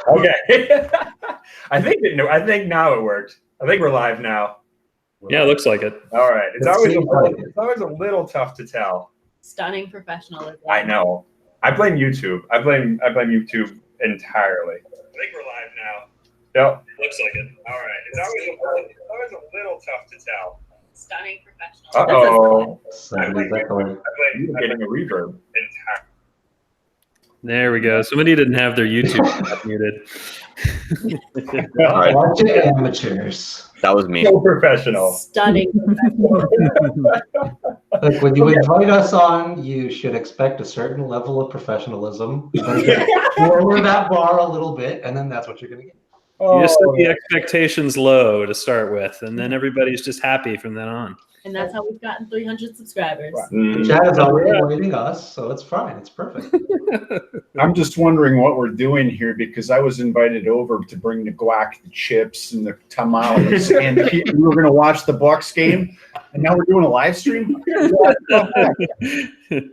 Okay. I think now it worked. I think we're live now. Yeah, it looks like it. All right. It's always a little tough to tell. Stunning professionalism. I know. I blame YouTube. I blame YouTube entirely. I think we're live now. Yep. Looks like it. All right. It's always a little tough to tell. Stunning professionalism. Uh-oh. I blame getting a reverb entirely. There we go. Somebody didn't have their YouTube muted. All right. Watch it, amateurs. That was me. So professional. Stunning professionalism. Look, when you invite us on, you should expect a certain level of professionalism. Lower that bar a little bit, and then that's what you're going to get. You just set the expectations low to start with, and then everybody's just happy from then on. And that's how we've gotten 300 subscribers. The chat is already waiting us, so it's fine. It's perfect. I'm just wondering what we're doing here because I was invited over to bring the guac, the chips, and the tamales, and we were going to watch the Bucks game, and now we're doing a live stream.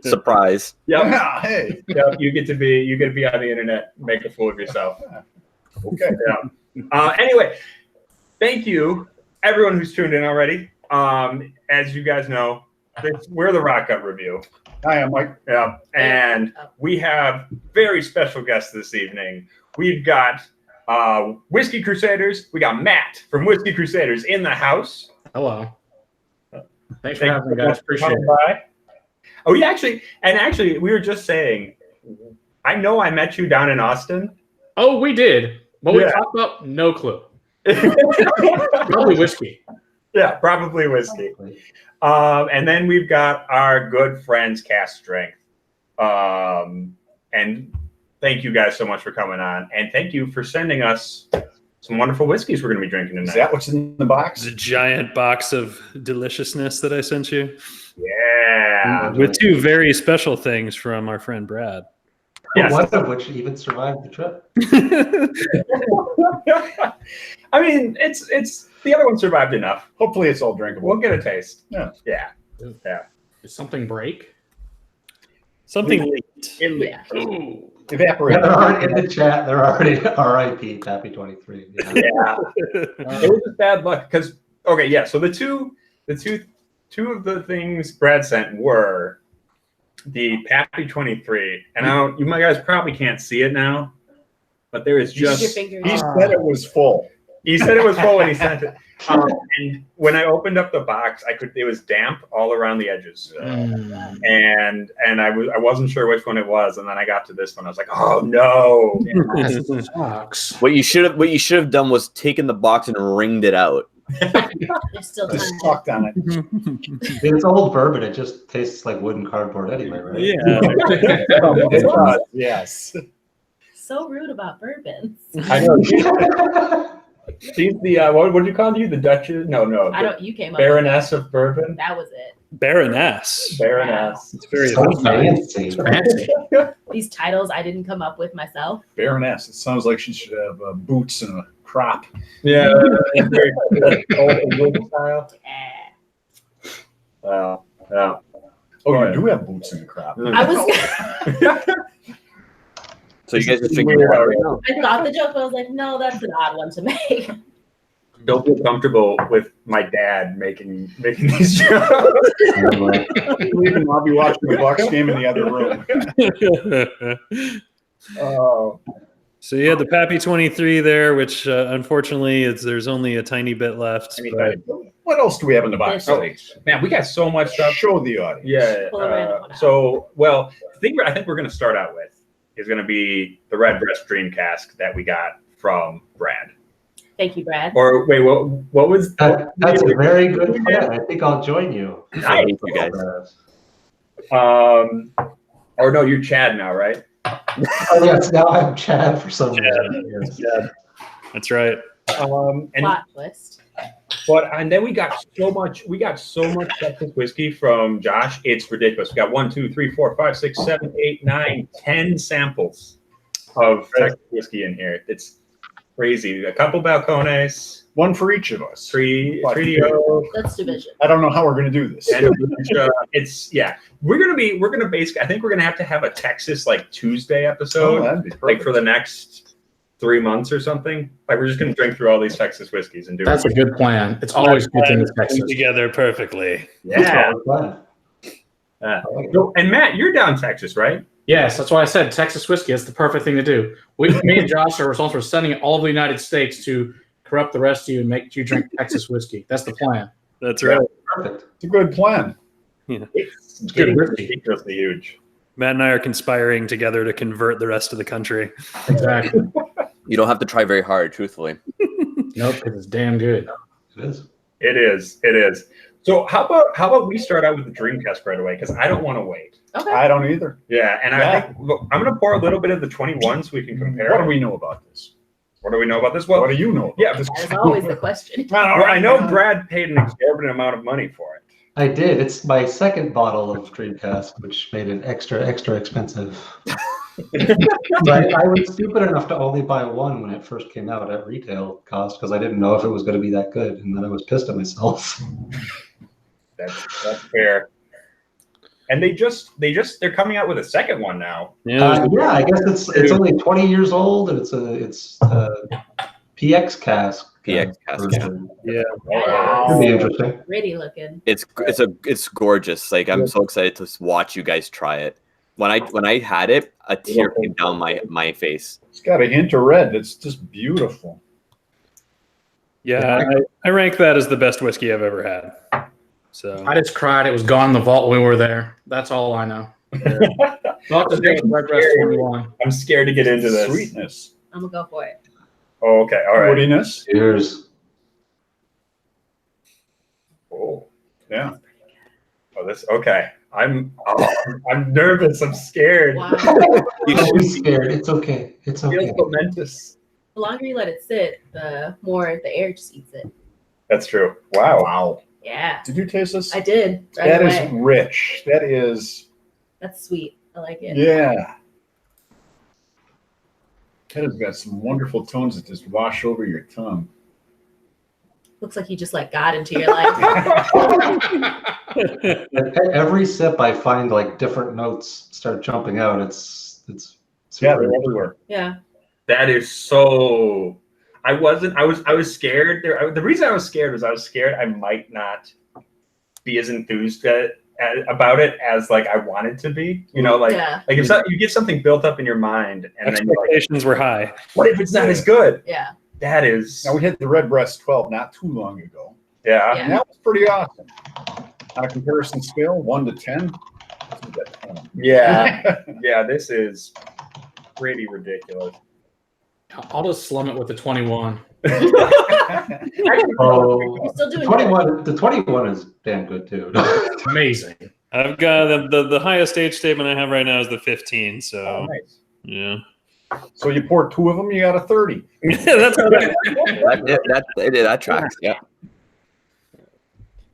Surprise! Yeah. Hey. Yep. You get to be on the internet, make a fool of yourself. Okay. Yeah. Anyway, thank you everyone who's tuned in already. As you guys know, we're the Rock Up Review. Hi, I'm Mike. Yeah, and we have very special guests this evening. We've got Whiskey Crusaders. We got Matt from Whiskey Crusaders in the house. Hello. Thanks for having me, guys. Appreciate it. By. Oh, yeah, actually, we were just saying, I know I met you down in Austin. Oh, we did. What we talked about, no clue. Probably whiskey. Yeah, probably whiskey. And then we've got our good friends, Cask Strength. And thank you guys so much for coming on. And thank you for sending us some wonderful whiskeys we're going to be drinking tonight. Is that what's in the box? The giant box of deliciousness that I sent you. Yeah. With two very special things from our friend Brad. Yes. One of which even survived the trip. I mean, it's the other one survived enough. Hopefully it's all drinkable. We'll get a taste. Yeah. Did something break? Something leaked. It leaked. Ooh. Evaporated. They're already in the chat. They're already RIP Pappy 23. Yeah. It was just bad luck because so the two of the things Brad sent were the Pappy 23, and you guys probably can't see it now, but there is just he said it was full. He said it was full when he sent it. And when I opened up the box, it was damp all around the edges, and I wasn't sure which one it was, and then I got to this one, I was like, oh no! What you should have done was taken the box and ringed it out. There's still Just time. talked on it. It's old bourbon. It just tastes like wooden cardboard anyway, right? Yeah. It does, yes. So rude about bourbons. I know. She's the what did you call you? The Duchess? No. You came up Baroness of Bourbon. That was it. Baroness. Baroness. It's very So fancy. These titles I didn't come up with myself. Baroness. It sounds like she should have boots and a crop. Yeah. Very old English style. Yeah. Wow. Yeah. Oh, you do have boots and a crop. I was. So you guys are Weird. figuring it out right now. I thought the joke, but I was like, no, that's an odd one to make. Don't feel comfortable with my dad making these jokes. I'll be watching the Bucks game in the other room. Oh. So you had the Pappy 23 there, which unfortunately there's only a tiny bit left. But What else do we have in the box? Oh, man, we got so much stuff. Show the audience. Yeah. Pull a random one out. I think we're going to start out with is going to be the Redbreast Dream Cask that we got from Brad. Thank you, Brad. Or wait, what was That's a very good plan. I think I'll join you. Nice. Thank you guys. Or no, you're Chad now, right? Oh, yes, now I'm Chad for some reason. Yes. Chad. that's right. And Plot twist. and then we got so much Texas whiskey from Josh. It's ridiculous. We got 1, 2, 3, 4, 5, 6, 7, 8, 9, 10 samples of Texas whiskey in here. It's crazy. A couple Balcones, One for each of us. three What? Trio. That's division. I don't know how we're going to do this. And we're gonna basically. I think we're gonna have to have a Texas like Tuesday episode, that'd be like perfect. for the next 3 months or something. Like we're just gonna drink through all these Texas whiskeys and do That's a it. good plan. It's always good to Texas. together perfectly. Yeah. Fun. So, and Matt, you're down Texas, right? Yes, that's why I said Texas whiskey is the perfect thing to do. Me and Josh are responsible for sending it all over the United States to corrupt the rest of you and make you drink Texas whiskey. That's the plan. That's right. Perfect. It's a good plan. It's good getting whiskey. ridiculously huge. Matt and I are conspiring together to convert the rest of the country. Exactly. You don't have to try very hard, truthfully. Nope, because it's damn good. It is. It is. It is. So how about we start out with the Dream Cask right away? Because I don't want to wait. Okay. I don't either. Yeah, and I think look, I'm going to pour a little bit of the 21 so we can compare. What do we know about this? What do we know about this? Well, What do you know about yeah, this? That's always the question. well, I know Brad paid an exorbitant amount of money for it. I did. It's my second bottle of Dream Cask, which made it extra expensive. But I was stupid enough to only buy one when it first came out at retail cost because I didn't know if it was going to be that good, and then I was pissed at myself. That's fair. And they're coming out with a second one now. Yeah, Yeah, I guess it's only 20 years old, and it's a PX cask. PX cask, version. Wow. Could be interesting. Pretty looking. It's gorgeous. Like I'm so excited to watch you guys try it. When I had it, a tear came down my face. It's got a hint of red. It's just beautiful. yeah. I rank that as the best whiskey I've ever had. So I just cried. It was gone in the vault when we were there. That's all I know. Not to drink Redbreast 21. I'm scared to get into this. Sweetness. I'm gonna go for it. Oh, okay, all right. Woodiness. Cheers. Oh, Yeah. oh, this okay. I'm nervous. I'm scared. Wow. Don't be scared. It's okay. It's It feels okay. momentous. The longer you let it sit, the more the air just eats it. That's true. Wow. Wow. Yeah, Did you taste this? I did. Right That away. is rich. That is, That's sweet. I like it. yeah. That has got some wonderful tones that just wash over your tongue. Looks like you just like got into your life. At every sip, I find like different notes start jumping out. It's Yeah, super they're everywhere. Yeah. That is so. I was scared. The reason I was scared was I was scared I might not be as enthused about it as like I wanted to be. You know, like Yeah. like if you get something built up in your mind and then you're like, expectations were high. what if it's not as good? Yeah. That is. Now we had the Redbreast 12 not too long ago. Yeah. Yeah. And that was pretty awesome. On a comparison scale, 1 to 10. this is a 10. Yeah. Yeah. This is pretty ridiculous. I'll just slum it with the 21. Oh, You're still doing 21. The 21 is damn good too. Amazing. I've got the highest age statement I have right now is the 15. Oh, So nice. yeah, So you pour 2 of them, you got a 30. that's how That tracks. Yeah.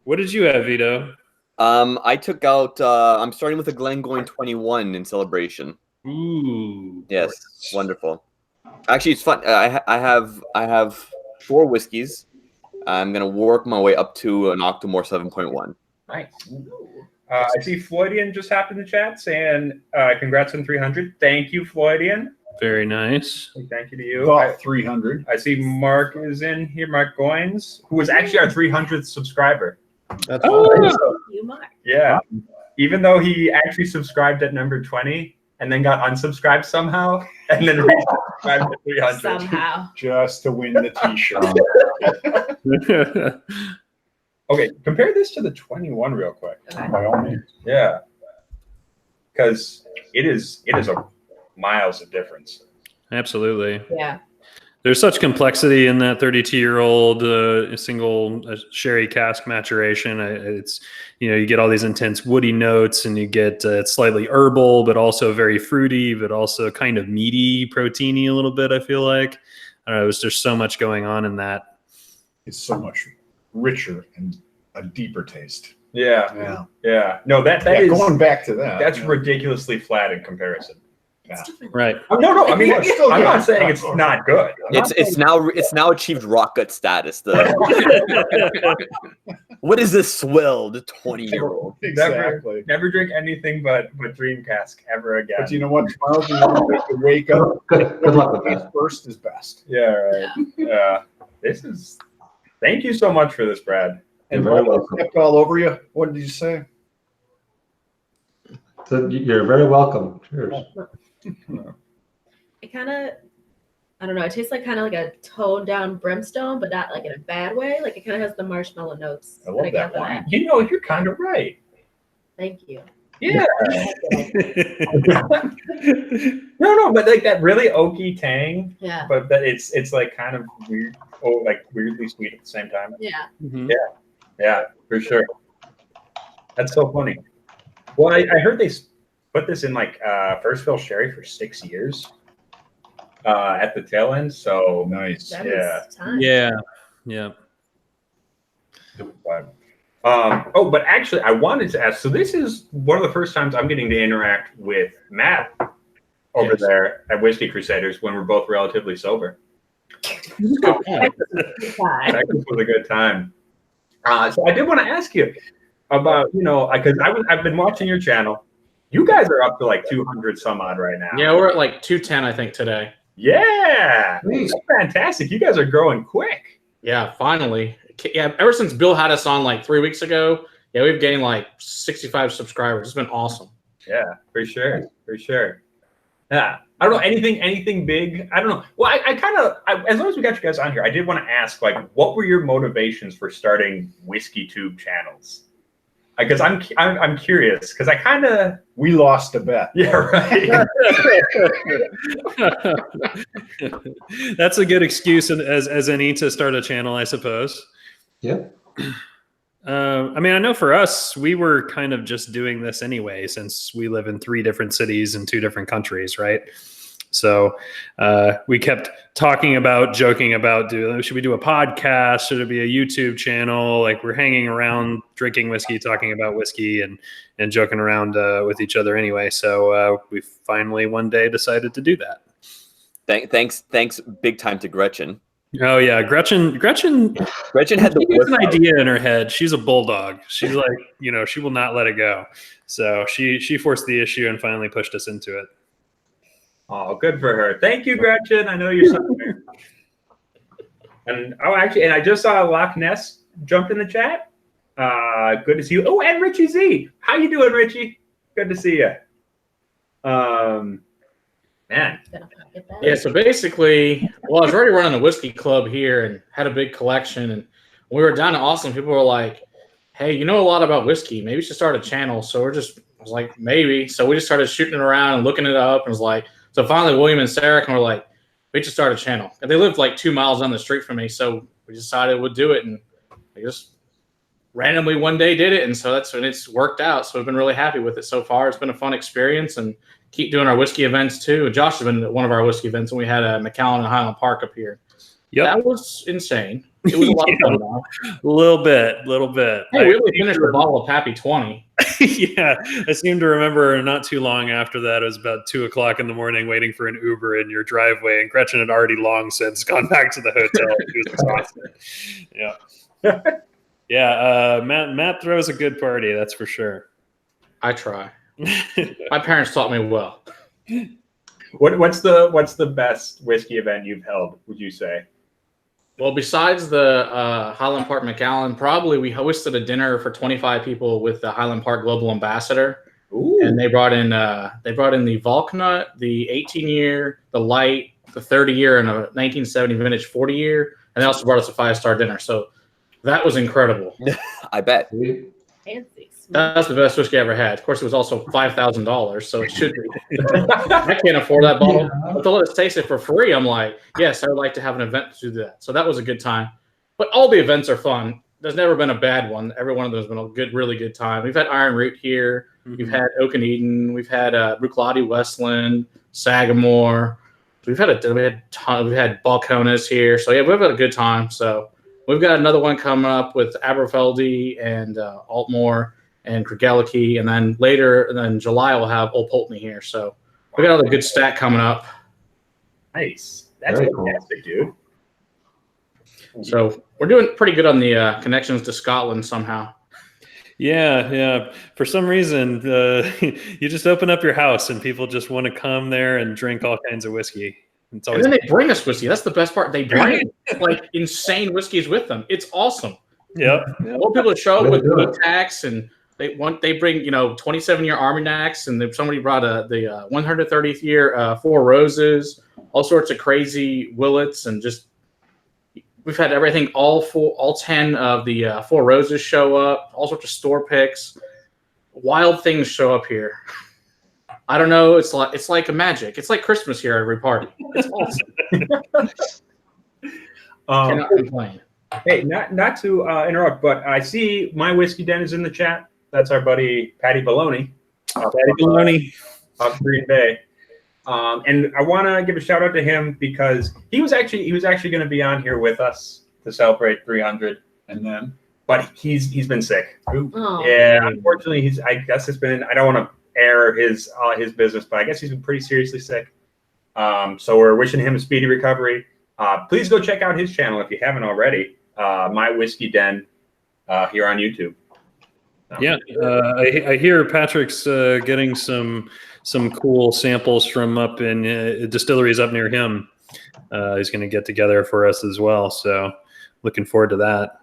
What did you have, Vito? I took out. I'm starting with a Glengoyne 21 in celebration. Ooh, Yes, wonderful. Actually, it's fun. I have 4 whiskeys. I'm gonna work my way up to an Octomore 7.1. Nice. I see Floydian just hopped in the chat saying, congrats on 300. Thank you, Floydian. Very nice. Thank you to you. About 300. I see Mark is in here, Mark Goins, who was actually our 300th subscriber. That's You Mark. Yeah. Even though he actually subscribed at number 20 and then got unsubscribed somehow and then resubscribed at 300. Somehow. Just to win the t-shirt. Okay, compare this to the 21 real quick. Okay. By all means. Yeah. Because it is a miles of difference. Absolutely. Yeah. There's such complexity in that 32-year-old single sherry cask maturation. It's, you get all these intense woody notes, and you get it's slightly herbal, but also very fruity, but also kind of meaty, proteiny a little bit. I feel like I don't know. There's so much going on in that. It's so much richer and a deeper taste. Yeah. Yeah. Yeah. No, that Yeah, is going back to that. that's yeah. ridiculously flat in comparison. It's different. Right. No. I mean, Yeah, it's still I'm good. not saying it's not good. It's now achieved rock gut status. What is this swelled 20-year-old? Exactly. Never drink anything but Dream Cask ever again. But you know what? Tomorrow's you wake up. Good luck with that. First is best. Yeah, right. Yeah. Thank you so much for this, Brad. And You're very Brad welcome. stepped all over you. What did you say? So you're very welcome. Cheers. It kind of, I don't know. It tastes like kind of like a toned down brimstone, but not like in a bad way. Like it kind of has the marshmallow notes. I love get that from wine. You know, you're kind of right. Thank you. Yeah. No, but like that really oaky tang, Yeah. but that it's like kind of weird, like weirdly sweet at the same time. Yeah. Mhm. Yeah, for sure. That's so funny. Well, I heard they put this in like first fill sherry for 6 years at the tail end. So Nice. That Yeah. is time. Yeah. but actually, I wanted to ask. So this is one of the first times I'm getting to interact with Matt over Yes. there at Whiskey Crusaders when we're both relatively sober. Good point. Time. That was a good time. So I did want to ask you about, because I've been watching your channel. You guys are up to like 200 some odd right now. Yeah, we're at like 210, I think, today. Yeah. Sweet. That's fantastic. You guys are growing quick. Yeah, finally. Yeah, ever since Bill had us on like 3 weeks ago, yeah, we've gained like 65 subscribers. It's been awesome. Yeah, for sure. For sure. Yeah. I don't know anything big. I don't know. Well, I kind of, as long as we got you guys on here, I did want to ask, like, what were your motivations for starting Whiskey Tube channels? Because I'm curious. Because I kind of We lost a bet. yeah right. That's a good excuse as any to start a channel, I suppose. Yeah. I mean, I know for us, we were kind of just doing this anyway, since we live in 3 different cities in 2 different countries, right? So we kept joking about, should we do a podcast? Should it be a YouTube channel? Like we're hanging around, drinking whiskey, talking about whiskey, and joking around with each other anyway. So we finally one day decided to do that. Thanks, big time to Gretchen. Oh yeah, Gretchen Gretchen had the she gets an whip out. idea in her head. She's a bulldog. She's like, she will not let it go. So she forced the issue and finally pushed us into it. Oh, good for her. Thank you, Gretchen. I know you're somewhere. And I just saw Loch Ness jump in the chat. Good to see you. Oh, and Richie Z. How you doing, Richie? Good to see you. Man. Get that. Yeah, so basically, well, I was already running a whiskey club here and had a big collection. And when we were down in Austin, people were like, hey, you know a lot about whiskey. Maybe you should start a channel. So I was like, maybe. So we just started shooting it around and looking it up and was like, so finally William and Sarah were like, we should start a channel. And they lived like 2 miles down the street from me. So we decided we'd do it. And I just randomly one day did it. And so that's when it's worked out. So we've been really happy with it so far. It's been a fun experience and keep doing our whiskey events too. Josh has been at one of our whiskey events and we had a McAllen and Highland Park up here. Yep. That was insane. It was a lot of fun. Though. Little bit. Hey, we only finished a bottle of Pappy 20. Yeah, I seem to remember not too long after that, it was about 2:00 in the morning waiting for an Uber in your driveway, and Gretchen had already long since gone back to the hotel. She was exhausted. Yeah. Matt throws a good party, that's for sure. I try. My parents taught me well. What's the best whiskey event you've held, would you say? Well, besides the Highland Park McAllen, probably we hosted a dinner for 25 people with the Highland Park Global Ambassador. Ooh. And they brought in the Valknut, the 18-year, the light, the 30-year, and a 1970 vintage 40-year. And they also brought us a 5-star dinner. So that was incredible. I bet. Fancy. That's the best whiskey I ever had. Of course, it was also $5,000, so it should be. I can't afford that bottle. But to let us taste it for free, I'm like, yes, I would like to have an event to do that. So that was a good time. But all the events are fun. There's never been a bad one. Every one of them has been a good, really good time. We've had Iron Root here. Mm-hmm. We've had Oak and Eden. We've had Bruichladdich, Westland, Sagamore. We've had Balcones here. So yeah, we've had a good time. So we've got another one coming up with Aberfeldy and Altmore and Craigellachie, and then later, and then July we'll have Old Pulteney here. So we got another good stack coming up. Nice. That's Very cool. fantastic, dude. So we're doing pretty good on the connections to Scotland somehow. Yeah. For some reason, you just open up your house and people just want to come there and drink all kinds of whiskey. It's And always then they bring us whiskey. That's the best part. They bring like insane whiskeys with them. It's awesome. yep. More people show up with Really meat tax, and they bring 27-year Armagnacs, and somebody brought the 130th year Four Roses, all sorts of crazy Willets, and just we've had everything. All 10 of the Four Roses show up. All sorts of store picks. Wild things show up here. I don't know. It's like a magic. It's like Christmas here at every party. It's awesome. Cannot complain. Hey, not to interrupt, but I see My Whiskey Den is in the chat. That's our buddy Patty Baloney. Patty Baloney. Off Green Bay. And I want to give a shout out to him because he was actually going to be on here with us to celebrate 300, And then but he's been sick. Oh. Yeah, unfortunately, I guess it's been. I don't want to air his business, but I guess he's been pretty seriously sick. So we're wishing him a speedy recovery. Please go check out his channel if you haven't already. My Whiskey Den here on YouTube. Yeah, I hear Patrick's getting some cool samples from up in distilleries up near him. He's going to get together for us as well. So looking forward to that.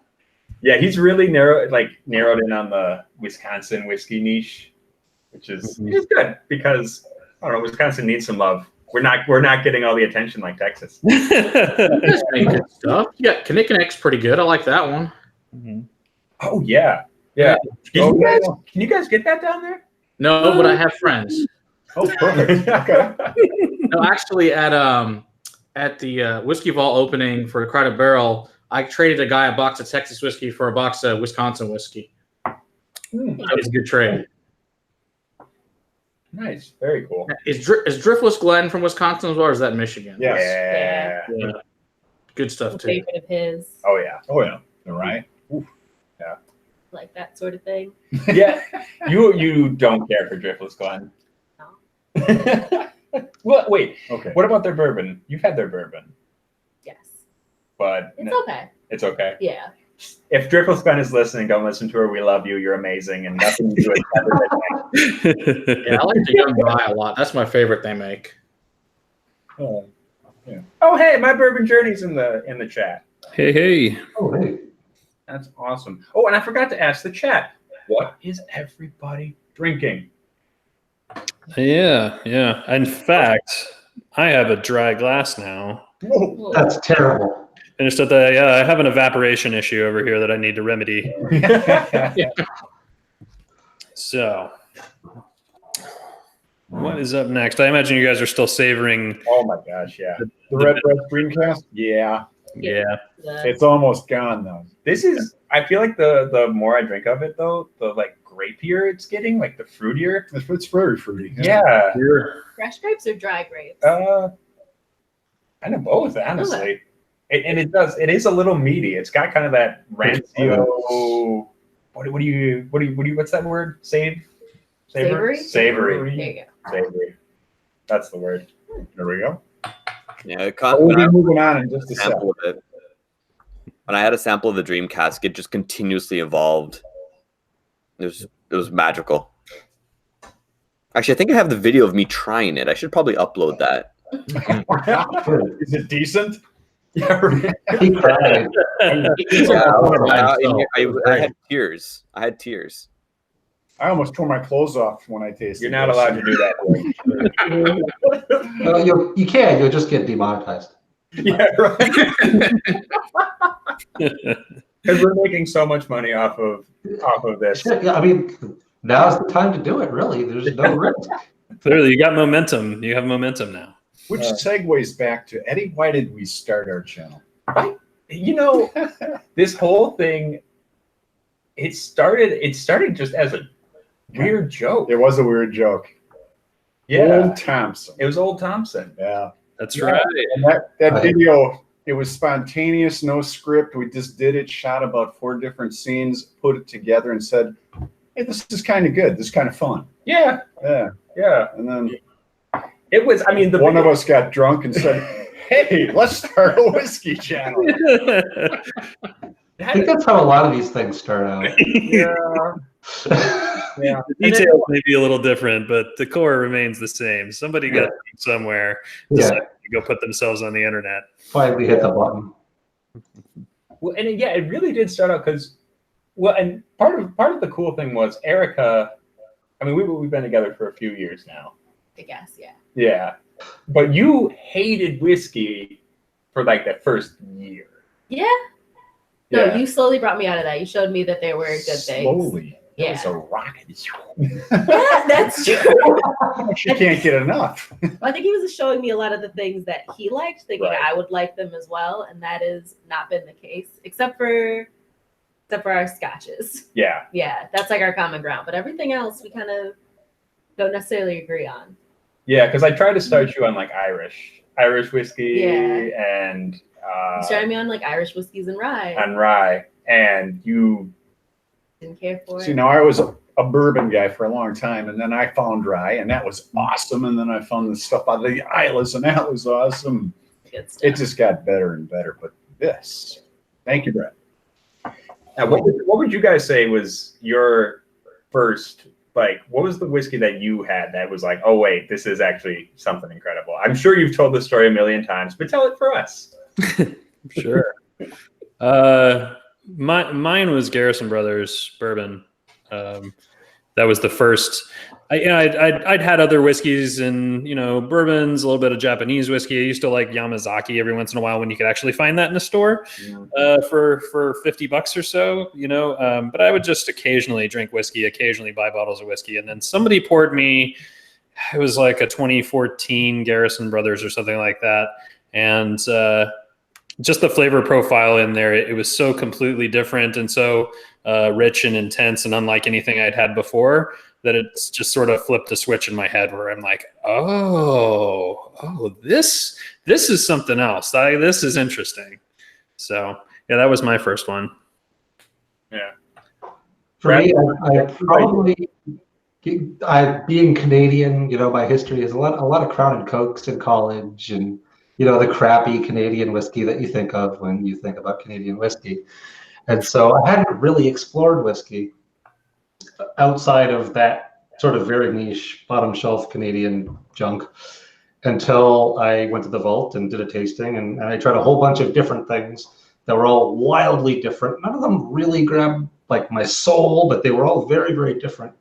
Yeah, he's really narrowed in on the Wisconsin whiskey niche, which is good because I don't know, Wisconsin needs some love. We're not getting all the attention like Texas. You guys make good stuff. Yeah, Kinnikinnick's pretty good. I like that one. Mm-hmm. Oh yeah. Can you guys get that down there? No, but I have friends. oh, perfect. Okay. No, actually, at the Whiskey Vault opening for Crowded Barrel, I traded a guy a box of Texas whiskey for a box of Wisconsin whiskey. That was a good trade. Nice, very cool. Is Driftless Glen from Wisconsin as well, or is that Michigan? Yes. Yeah. Good stuff too. Favorite of his, Oh yeah. Oh yeah. All right. like that sort of thing. Yeah. You don't care for Driftless Glen. No. Well, wait. Okay. What about their bourbon? You've had their bourbon, Yes. but It's okay. it's okay. Yeah. If Driftless Glen is listening, don't listen to her. We love you. You're amazing, and nothing you do is ever been Yeah, I like the Young Rye a lot. That's my favorite they make. Oh, hey, my bourbon journey's in the chat. Hey. Oh, hey. That's awesome. Oh, and I forgot to ask the chat, what is everybody drinking? Yeah. In fact, I have a dry glass now. Whoa. That's terrible. Finished at I have an evaporation issue over here that I need to remedy. So, what is up next? I imagine you guys are still savoring. Oh my gosh, yeah. The Redbreast Dream Cask? Yeah. Yeah. It's almost gone though. This is, I feel like the more I drink of it though, the like grapier it's getting, like the fruitier. It's very fruity. Yeah. Fresh grapes or dry grapes? Kind of both, honestly. It is a little meaty. It's got kind of that rancio. What's that word? Savory? Savory? Savory. There you go. Savory. That's the word. There we go. Yeah, We'll be moving on in just a second. sample of it. When I had a sample of the Dream Cask, it just continuously evolved. It was magical. Actually, I think I have the video of me trying it. I should probably upload that. Is it decent? Yeah, right. He cried. I had tears. I I almost tore my clothes off when I tasted. You're not this. allowed to do that. You can. You'll just get demonetized. Yeah, right. Because we're making so much money off of this. Yeah, I mean, now's the time to do it. Really, there's no risk. Clearly, you got momentum. You have momentum now. Which segues back to Eddie. Why did we start our channel? This whole thing, it started just as a weird joke. It was a weird joke. Yeah. Old Thompson. It was Old Thompson. Yeah. That's right. And that video, it was spontaneous, no script. We just did it, shot about 4 different scenes, put it together, and said, "Hey, this is kind of good. This is kind of fun." Yeah. Yeah. Yeah. And then It was, one of us got drunk and said, Hey, let's start a whiskey channel. I think that's how a lot of these things start out. Yeah. Yeah. The details may be a little different, but the core remains the same. Somebody got somewhere decided to go put themselves on the internet. Finally hit the button. Well, and it really did start out because, and part of the cool thing was Erica. I mean, we've been together for a few years now. I guess, yeah. Yeah, but you hated whiskey for like that first year. Yeah. No, Yeah. you slowly brought me out of that. You showed me that there were good things. Slowly. Yeah. It's a rocket. Yeah, that's true. She can't get enough. I think he was showing me a lot of the things that he liked, thinking Right. I would like them as well, and that has not been the case, except for our scotches. Yeah. Yeah, that's like our common ground. But everything else, we kind of don't necessarily agree on. Yeah, because I tried to start you on like Irish whiskey Yeah. and You started me on like Irish whiskeys and rye. rye, and you. Didn't care for See, it. now I was a bourbon guy for a long time, and then I found rye, and that was awesome. And then I found the stuff out of the Islas, and that was awesome. Good stuff. It just got better and better. But this, thank you, Brett. Now, what would you guys say was your first? Like, what was the whiskey that you had that was like, oh wait, this is actually something incredible? I'm sure you've told this story a million times, but tell it for us. Sure. Mine was Garrison Brothers bourbon. That was the first. I'd had other whiskeys and bourbons, a little bit of Japanese whiskey. I used to like Yamazaki every once in a while when you could actually find that in a store for $50 or so. But I would just occasionally drink whiskey, occasionally buy bottles of whiskey, and then somebody poured me. It was like a 2014 Garrison Brothers or something like that, and just the flavor profile in there, it was so completely different and so rich and intense and unlike anything I'd had before that it's just sort of flipped a switch in my head where I'm like, oh, this is something else. This is interesting. So yeah, that was my first one. Yeah. For me, I being Canadian, my history is a lot of Crown and Cokes in college, and the crappy Canadian whiskey that you think of when you think about Canadian whiskey. And so I hadn't really explored whiskey outside of that sort of very niche bottom shelf Canadian junk until I went to the vault and did a tasting, and I tried a whole bunch of different things that were all wildly different. None of them really grabbed like my soul, but they were all very, very different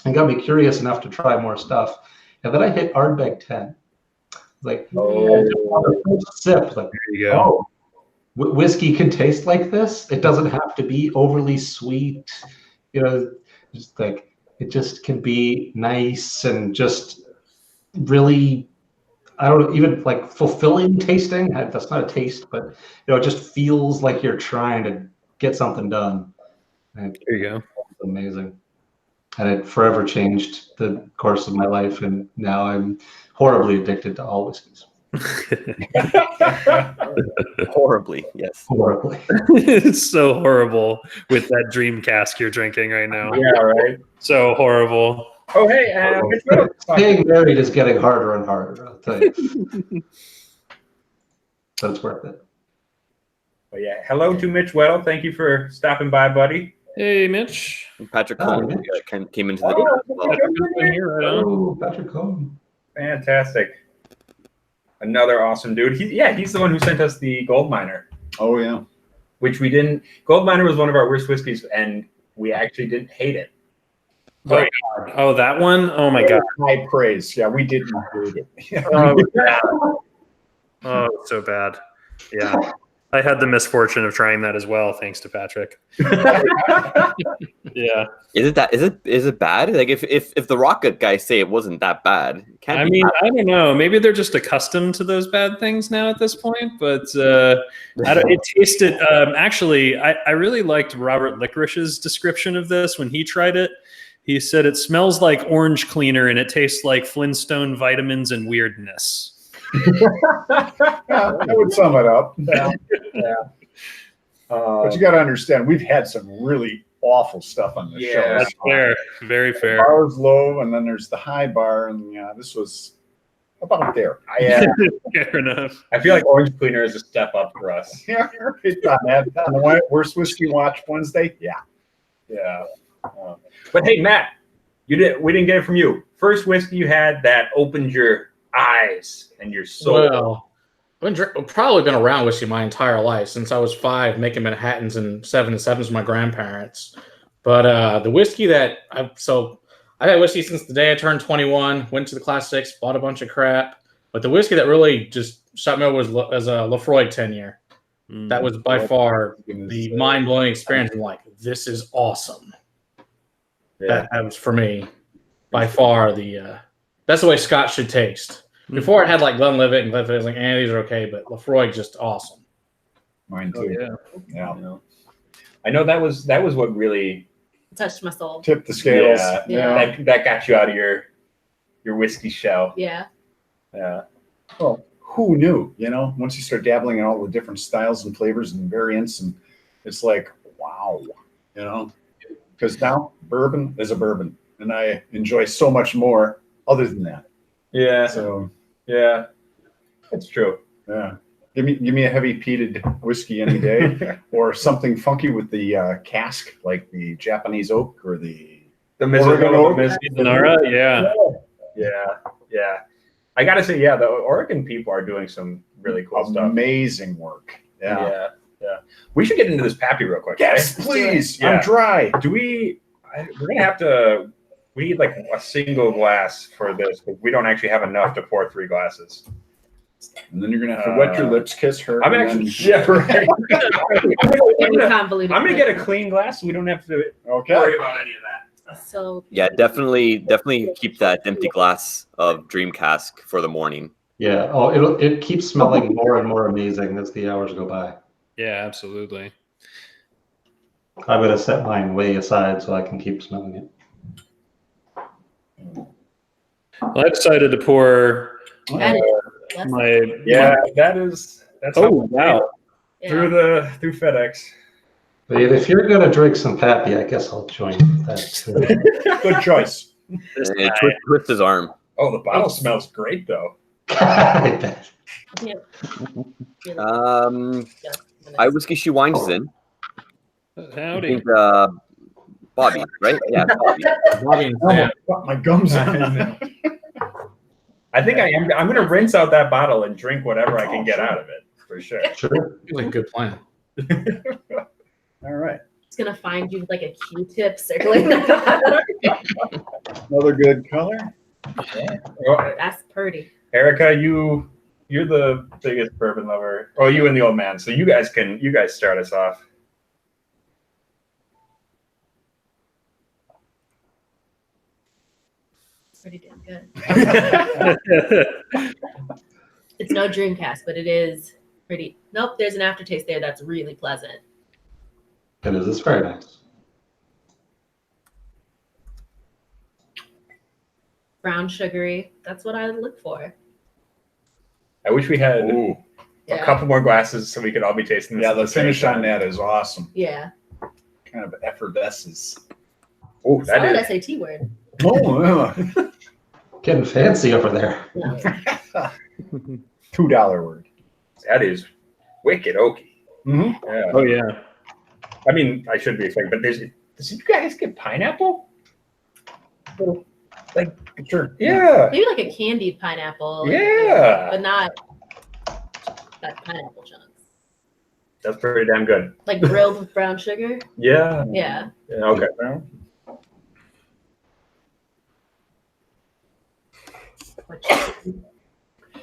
and got me curious enough to try more stuff. And then I hit Ardbeg 10. Like, sip, like, There you go. Whiskey can taste like this. It doesn't have to be overly sweet, just like it just can be nice and just really, I don't know, even like fulfilling tasting. That's not a taste, but it just feels like you're trying to get something done. And There you go. it's amazing. And it forever changed the course of my life, and now I'm horribly addicted to all whiskeys. Horribly, yes. Horribly. It's so horrible with that Dream Cask you're drinking right now. Yeah, right. So horrible. Oh, hey, Mitch Weddle. Being married is getting harder and harder, I'll tell you. But it's worth it. But yeah, hello to Mitch Weddle. Thank you for stopping by, buddy. Hey, Mitch. Patrick Oh, Cohn Mitch. came into the game as well. Been here right on. Oh, Patrick Cohn. Fantastic. Another awesome dude. He's the one who sent us the Gold Miner, Oh, yeah. which we didn't. Gold Miner was one of our worst whiskeys, and we actually didn't hate it. But Oh, that one? Oh my god. High praise. Yeah, we didn't read it. Oh, bad. Oh, it's so bad. Yeah. I had the misfortune of trying that as well, thanks to Patrick. Yeah. Is it bad? Like if the Rocket guys say it wasn't that bad, it can't I be mean, bad. I don't know. Maybe they're just accustomed to those bad things now at this point. But it tasted. Actually, I really liked Robert Licorice's description of this when he tried it. He said it smells like orange cleaner and it tastes like Flintstone vitamins and weirdness. That would sum it up. yeah. But you got to understand, we've had some really awful stuff on the show. Yeah. That's fair. Very The fair. bar's low, and then there's the high bar, and yeah, this was How about there? Fair enough. I feel like Orange Cleaner is a step up for us. Yeah, it's on that. On the Worst Whiskey Watch Wednesday. Yeah. Yeah. But hey, Matt, we didn't get it from you. First whiskey you had that opened your eyes and your soul. Well, I've probably been around whiskey my entire life since I was 5, making Manhattans and 7 and 7s with my grandparents. But the whiskey that I've had whiskey since the day I turned 21, went to the Class 6, bought a bunch of crap. But the whiskey that really just shot me over was a Lafroy 10-year. That was by far the mind-blowing experience. I'm like, this is awesome. Yeah. That was, for me, by far that's the way Scotch should taste. Before it had like Glenlivet and Glenlivet, I was like, these are okay, but Lafroy just awesome. Mine too. Yeah. I know that was what really touched my soul. Tip the scales. Yeah. That got you out of your whiskey shell. Yeah. Yeah. Well, who knew? Once you start dabbling in all the different styles and flavors and variants, and it's like, wow. Because now bourbon is a bourbon, and I enjoy so much more other than that. Yeah. So yeah, it's true. yeah, give me a heavy peated whiskey any day, or something funky with the cask, like the Japanese oak or the Oregon oak. Sonara, Yeah. I gotta say, the Oregon people are doing some really cool stuff. amazing work. Yeah. We should get into this Pappy real quick. Yes, right? please. Yeah. I'm dry. We're gonna have to. We need like a single glass for this, but we don't actually have enough to pour 3 glasses. And then you're gonna have to wet your lips, kiss her. I'm and actually then- right. Convoluted. I'm gonna get a clean glass so we don't have to Okay. worry about any of that. So Yeah, definitely keep that empty glass of Dream Cask for the morning. Yeah. Oh, it keeps smelling more and more amazing as the hours go by. yeah, absolutely. I'm gonna set mine way aside so I can keep smelling it. Well, I decided to pour that is less- That's Oh wow! yeah. through FedEx. But if you're gonna drink some Pappy, I guess I'll join that too. Good choice. Twist his arm. Oh, the bottle smells great though. I bet. Yeah. I whiskey she wines in. I Howdy. think Bobby, right? Yeah, Bobby. Bobby and Oh, Sam. my gums are I think I'm gonna rinse out that bottle and drink whatever I can get out of it for sure. Sure. Feels like a good plan. All right. It's gonna find you with like a Q-tip circling the bottom. Another good color. That's pretty. Erica, you're the biggest bourbon lover. Oh, you and the old man. So you guys start us off. Pretty damn good. It's no Dream Cask, but it is pretty. Nope, there's an aftertaste there that's really pleasant. It is. It's very nice. Brown sugary. That's what I look for. I wish we had Ooh. a couple more glasses so we could all be tasting this. Yeah, at the same finish on time. that is awesome. Yeah. Kind of effervescence. Oh, that Solid is. SAT word. Oh, Getting fancy over there. No. $2 word. That is wicked oaky. Mm-hmm. Yeah. Oh yeah. I mean, I should be expecting, but does you guys get pineapple? Like, Sure. yeah. Maybe like a candied pineapple. Yeah. But not like pineapple chunks. That's pretty damn good. Like grilled with brown sugar. Yeah. Yeah. Yeah, okay.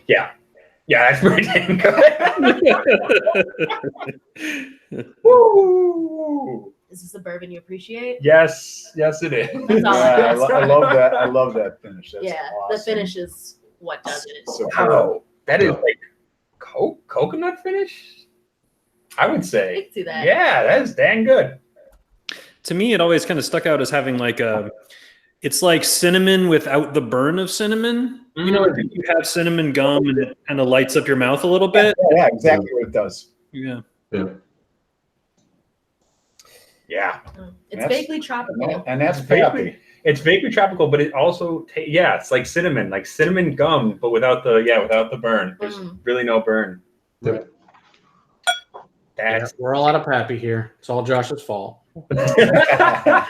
Yeah. Yeah, that's pretty damn good. Woo! Is this a bourbon you appreciate? Yes, it is. That's all I Yeah, ask. I love that. I love that finish. That's Yeah. awesome. The finish is what does it. So Wow. That is like coconut finish? I would I say. can see that. Yeah, that is dang good. To me, it always kind of stuck out as having like it's like cinnamon without the burn of cinnamon. You know, if you have cinnamon gum and it kind of lights up your mouth a little bit. Yeah, exactly what it does. Yeah. Yeah. Yeah. It's That's- vaguely tropical. And that's Pappy. Pappy. It's vaguely tropical, but it also it's like cinnamon gum, but without the burn. There's really no burn. Yep. That's We're all out of Pappy here. It's all Josh's fault. yeah.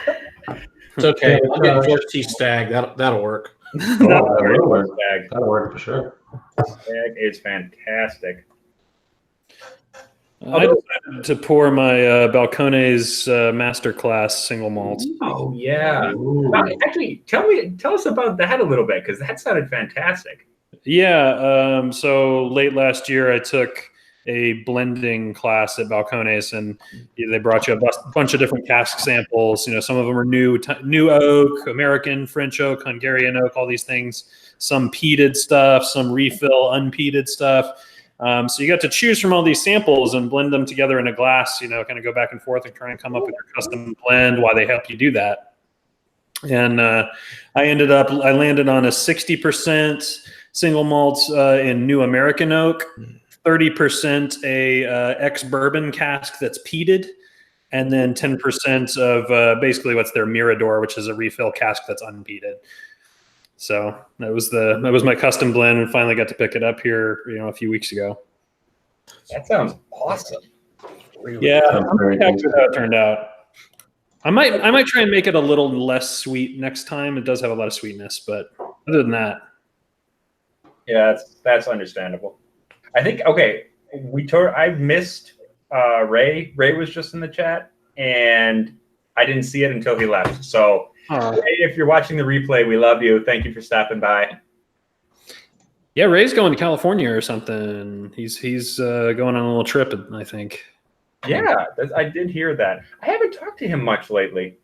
It's okay. I'll get George T. Stag. That'll work. That'll work for sure. Stag is fantastic. I decided to pour my Balcones Masterclass single malt. Oh yeah. Actually, tell us about that a little bit, because that sounded fantastic. Yeah. So late last year, I took a blending class at Balcones, and they brought you a bunch of different cask samples. Some of them are new oak, American, French oak, Hungarian oak, all these things. Some peated stuff, some refill unpeated stuff. So you got to choose from all these samples and blend them together in a glass, kind of go back and forth and try and come up with your custom blend while they help you do that. And I landed on a 60% single malt in new American oak, 30% a ex-bourbon cask that's peated, and then 10% of basically what's their Mirador, which is a refill cask that's unpeated. So that was my custom blend, and finally got to pick it up here, a few weeks ago. That sounds awesome. Yeah, I'm pretty happy with how it turned out. I might try and make it a little less sweet next time. It does have a lot of sweetness, but other than that, yeah, that's understandable. I think I missed Ray. Ray was just in the chat, and I didn't see it until he left. So. Ray, if you're watching the replay, we love you. Thank you for stopping by. Yeah, Ray's going to California or something. He's going on a little trip, I think. Yeah, I did hear that. I haven't talked to him much lately.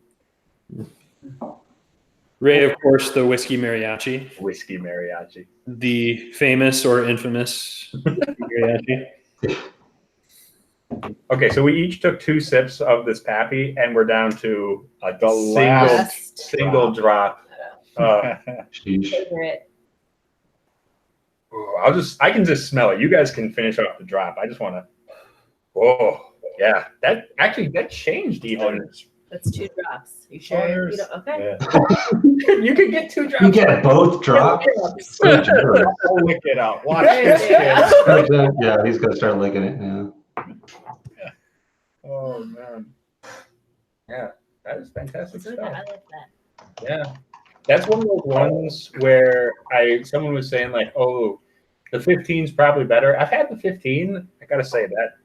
Ray, of course, the whiskey mariachi. Whiskey mariachi. The famous or infamous mariachi. Okay, so we each took 2 sips of this Pappy, and we're down to a single drop. Favorite. I can just smell it. You guys can finish off the drop. I just want to. Oh yeah, that changed even. That's 2 drops. You sure? Okay. Yeah. You can get 2 drops. You get both drops. I'll lick it out. Watch this, kid. Yeah, he's gonna start licking it now. Oh man. Yeah, that is fantastic stuff. I like that. Yeah. That's one of those ones where someone was saying like, oh, the 15's probably better. I've had the 15. I gotta say that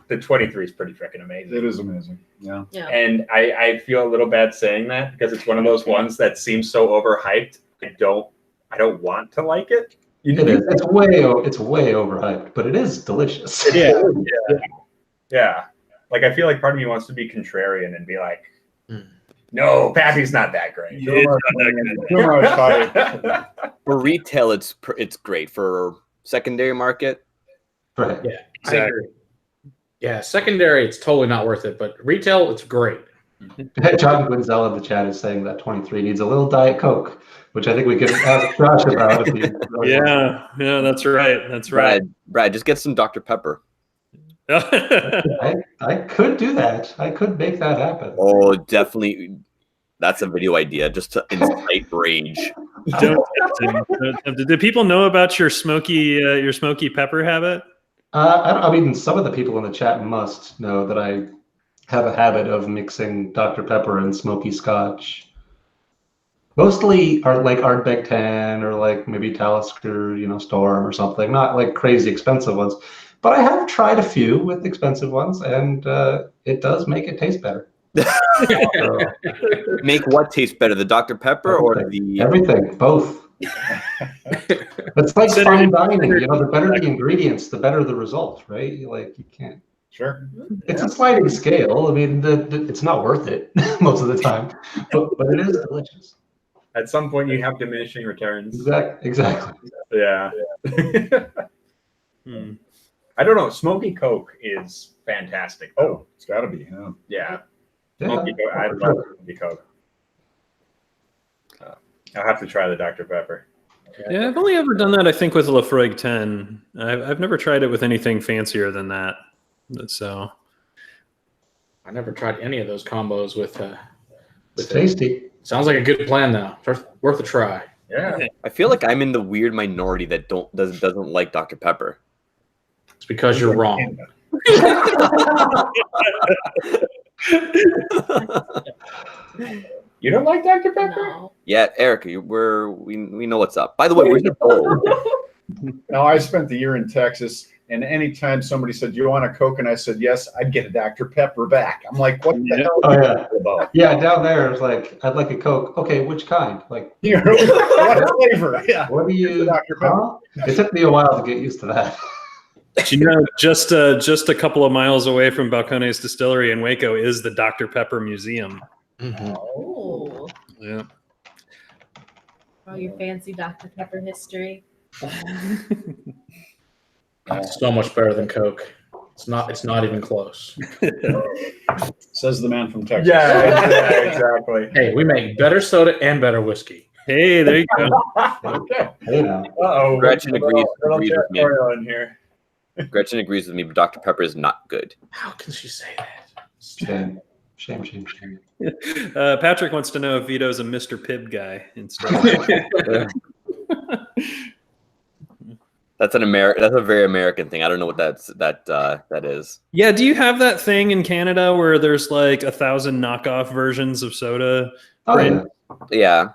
the 23 is pretty freaking amazing. It is amazing. Yeah. And I feel a little bad saying that, because it's one of those ones that seems so overhyped. I don't want to like it. It is. It's way overhyped, but it is delicious. Yeah. Like, I feel like part of me wants to be contrarian and be like, no, Pappy's not that great. For retail, it's great. For secondary market, Right. Yeah, Exactly. Yeah, secondary, it's totally not worth it, but retail, it's great. John Gwinzel in the chat is saying that 23 needs a little Diet Coke, which I think we could ask Josh about. Yeah, that's right. That's right. Brad, just get some Dr. Pepper. I could do that. I could make that happen. Oh, definitely. That's a video idea, just to incite rage. Don't tempt him. Do people know about your smoky pepper habit? I mean, some of the people in the chat must know that I have a habit of mixing Dr. Pepper and smoky Scotch. Mostly like Ardbeg 10 or like maybe Talisker, Storm or something. Not like crazy expensive ones. But I have tried a few with expensive ones, and it does make it taste better. So, Make what taste better, the Dr. Pepper or the everything, both. It's like fine dining. The better the ingredients, the better the result, right? You can't. Sure. It's a sliding scale. I mean, it's not worth it most of the time, but it is delicious. At some point, you have diminishing returns. Exactly. Yeah. I don't know. Smoky Coke is fantastic. Oh, it's got to be. Yeah. Smoky Coke. I love Smoky Coke. I'll have to try the Dr. Pepper. Yeah, I've only ever done that, I think, with a Lafroig 10. I've never tried it with anything fancier than that. So I never tried any of those combos with It's tasty. Sounds like a good plan, though. Worth a try. Yeah. I feel like I'm in the weird minority that doesn't like Dr. Pepper. It's because you're wrong. You don't like Dr. Pepper? No. Yeah, Erica, we know what's up. By the way, where's your bowl? Now, I spent the year in Texas, and anytime somebody said, "You want a Coke?" and I said yes, I'd get a Dr. Pepper back. I'm like, what the hell Oh, are yeah. you about? Yeah, down there, it's like, I'd like a Coke. Okay, which kind? Like, You know, what flavor? Yeah. what do you? Dr. Pepper. Huh? It took me a while to get used to that. Just a couple of miles away from Balcones Distillery in Waco is the Dr. Pepper Museum. Oh. Yeah. All your fancy Dr. Pepper history. So much better than Coke. It's not even close. Says the man from Texas. Yeah, exactly. Hey, we make better soda and better whiskey. Hey, there you go. Okay. Hey, now. Uh-oh. Gretchen agrees Little with me. territorial in here. Gretchen agrees with me, but Dr. Pepper is not good. How can she say that? Shame. Patrick wants to know if Vito's a Mr. Pibb guy instead. That's a very American thing. I don't know what that is. Yeah, do you have that thing in Canada where there's like 1,000 knockoff versions of soda? Oh, yeah. Yeah.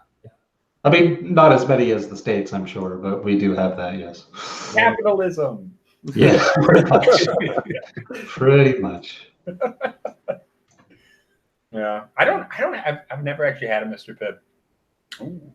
I mean, not as many as the States, I'm sure, but we do have that, yes. Capitalism. Yeah, pretty much. Pretty much. Yeah. I've never actually had a Mr. Pibb. Ooh.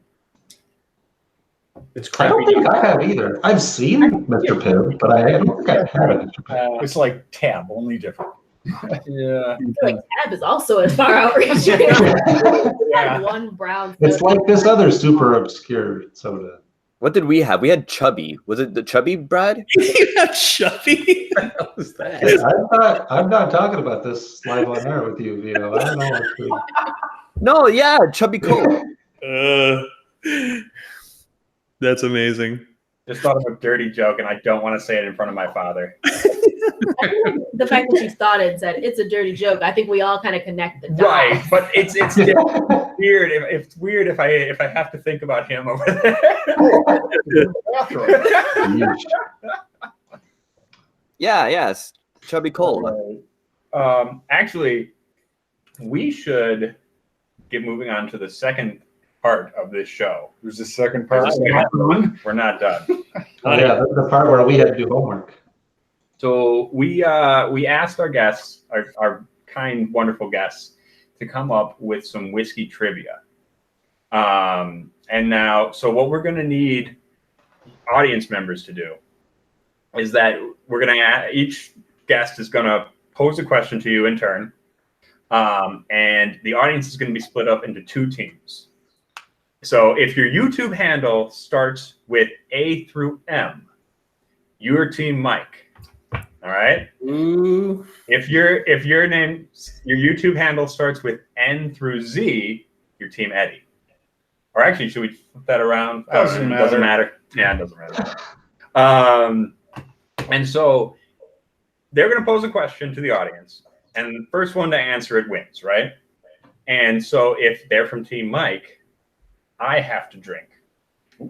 It's I don't crappy. think I have either. I've seen Mr. Pibb, but I don't think I've had a Mr. Pibb. It's like Tab, only different. Yeah. I feel like Tab is also a far outreach. Yeah. One brown. It's soda. like this other super obscure soda. What did we have? We had Chubby. Was it the Chubby, Brad? You have Chubby? What was that? I'm not talking about this live on air with you, Vito. I don't know what's true. No, yeah, Chubby Coke. That's amazing. Just thought of a dirty joke, and I don't want to say it in front of my father. The fact that you thought it and said it's a dirty joke, I think we all kind of connect the dots. Right, but it's weird. It's weird if I have to think about him over there. Yeah, yes. Chubby Cola. Actually, we should get moving on to the second part of this show. There's a second part. We're not done. Oh, yeah, the part where we had to do homework. So we asked our guests, our kind, wonderful guests, to come up with some whiskey trivia. And now, so what we're going to need audience members to do is that we're going to each guest is going to pose a question to you in turn, and the audience is going to be split up into two teams. So if your YouTube handle starts with A through M, you're Team Mike. All right. Ooh. If your YouTube handle starts with N through Z, you're Team Eddie. Or actually, should we flip that around? Doesn't matter. Doesn't matter. Yeah, it doesn't matter. And so they're going to pose a question to the audience, and the first one to answer it wins, right? And so if they're from Team Mike, I have to drink.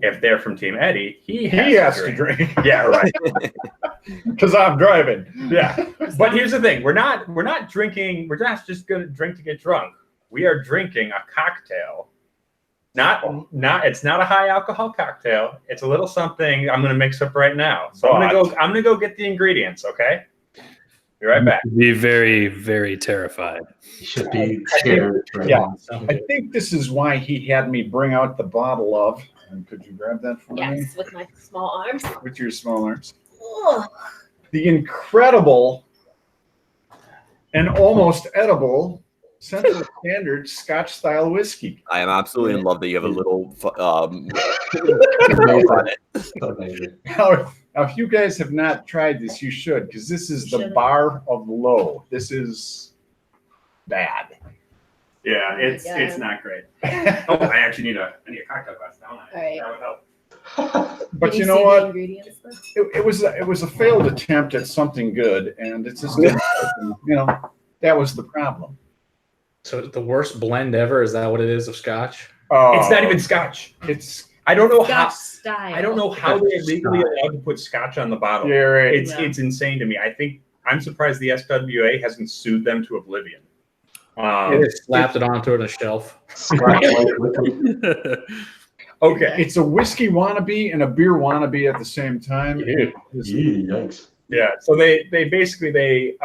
If they're from Team Eddie, he has to drink. Yeah, right. Because I'm driving. Yeah. But here's the thing: we're not drinking. We're not just going to drink to get drunk. We are drinking a cocktail. It's not a high alcohol cocktail. It's a little something I'm going to mix up right now. So I'm going to go get the ingredients. Okay. Be right back. Be very, very terrified. You should be scared. Right Yeah. now. I think this is why he had me bring out the bottle of. And could you grab that for me? Yes, with my small arms. With your small arms. Oh, The incredible and almost edible Central Standard Scotch style whiskey. I am absolutely in love that you have a little Amazing. Now, if you guys have not tried this, you should, because this is the bar of low. This is bad. Yeah, it's not great. Oh, I actually need a cocktail glass, don't I? All right. That would help. But Can you see know the what? ingredients, though? It was a failed attempt at something good, and it's just you know, that was the problem. So the worst blend ever, is that what it is of Scotch? It's not even Scotch. I don't know Scotch how. style. I don't know how they're legally allowed to put Scotch on the bottle. Yeah, right. It's insane to me. I'm surprised the SWA hasn't sued them to oblivion. They just slapped it onto a shelf. Okay. It's a whiskey wannabe and a beer wannabe at the same time. Dude. Yikes. Yeah. So they basically they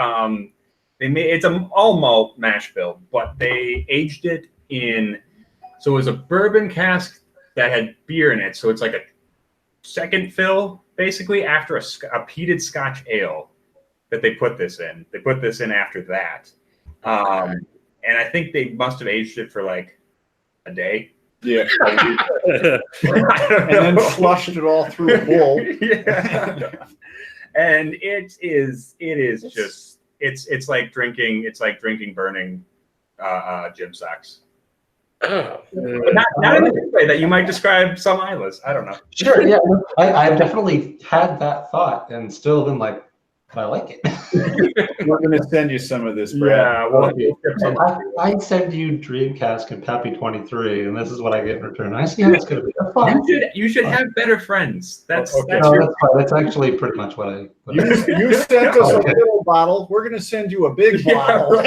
made it's an all malt mash bill, but they aged it in. So it was a bourbon cask that had beer in it. So it's like a second fill, basically after a peated Scotch ale that they put this in. They put this in after that, and I think they must have aged it for like a day. Yeah. I don't And know. then flushed it all through a bowl. Yeah. And it's like drinking burning gym socks. Oh. But not in a good way that you might describe some Islas. I don't know. Sure, yeah. I've definitely had that thought and still been like, but I like it. We're going to send you some of this, Brad. Yeah, well, I send you Dream Cask and Pappy 23, and this is what I get in return. I see how it's going to be. That's fine. you should have better friends. That's Okay. No, that's fine. That's actually pretty much what I. You sent us a little bottle. We're going to send you a big bottle.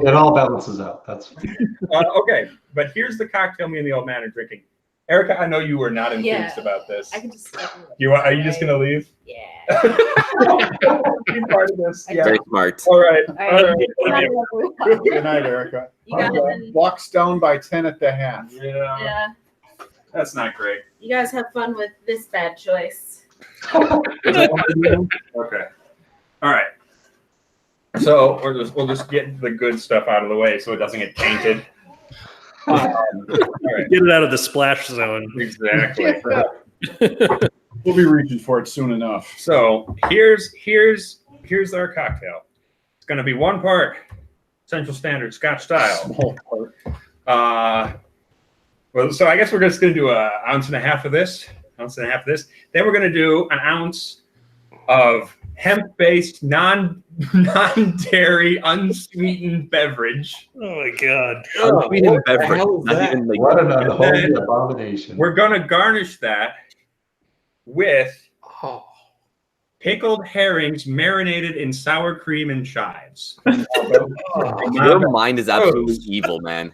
It all balances out. That's fine. okay. But here's the cocktail me and the old man are drinking. Erica, I know you were not enthused Yeah. about this. I can just. Are you just gonna leave? Yeah. Be part of this. Yeah. Very smart. All right. All right. Good night, Erica. You guys, Walks down by 10 at the half. Yeah. yeah. That's not great. You guys have fun with this bad choice. Okay. All right. So we'll just get the good stuff out of the way so it doesn't get tainted. All right. Get it out of the splash zone. Exactly. We'll be reaching for it soon enough. So here's our cocktail. It's going to be 1 part Central Standard Scotch style. Small part. Well, so I guess we're just going to do an ounce and a half of this. Then we're going to do an ounce of hemp-based, non-dairy, unsweetened beverage. Oh my god. Unsweetened what the beverage. hell is Not that? even like What an And unholy then abomination. We're going to garnish that with Oh. pickled herrings marinated in sour cream and chives. your mind is absolutely evil, man.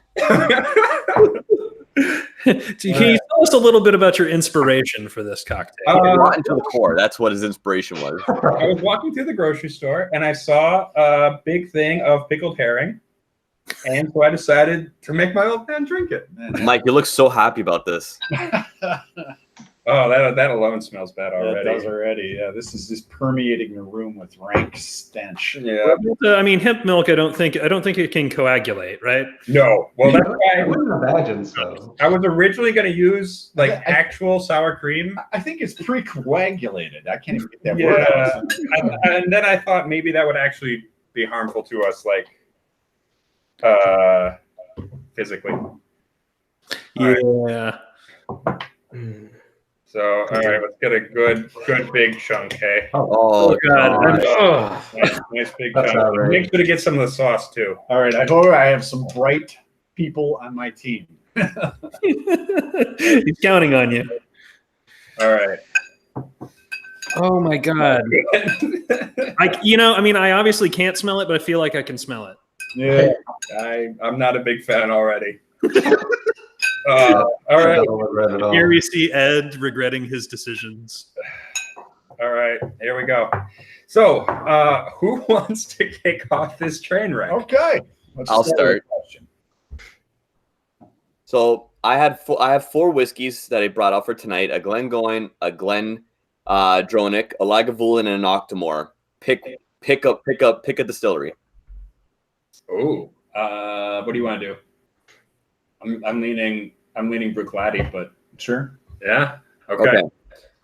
Can you tell us a little bit about your inspiration for this cocktail? Rotten to the core. That's what his inspiration was. I was walking through the grocery store and I saw a big thing of pickled herring. And so I decided to make my old man drink it. Mike, you look so happy about this. Oh, that alone smells bad already. That does already. Yeah, this is just permeating the room with rank stench. Yeah. I mean, hemp milk. I don't think it can coagulate, right? No. Well, that's I why wouldn't imagine so. I was originally going to use like actual sour cream. I think it's pre-coagulated. I can't even get that word Yeah. out. And then I thought maybe that would actually be harmful to us, like physically. Yeah. So, all right, let's get a good big chunk, hey? Oh, God. Oh. Nice big That's chunk. all right. Make sure to get some of the sauce too. All right, I hope I have some bright people on my team. He's counting on you. All right. Oh my god. I obviously can't smell it, but I feel like I can smell it. Yeah. I'm not a big fan already. All right. I don't regret it all. Here we see Ed regretting his decisions. All right. Here we go. So, who wants to kick off this train wreck? Okay. Let's I'll with start. the question. So I have 4 whiskeys that I brought out for tonight: a Glengoyne, a Glen Dronick, a Lagavulin, and an Octomore. Pick a distillery. Oh, what do you want to do? I'm leaning Bruichladdich, but Sure. yeah. Okay.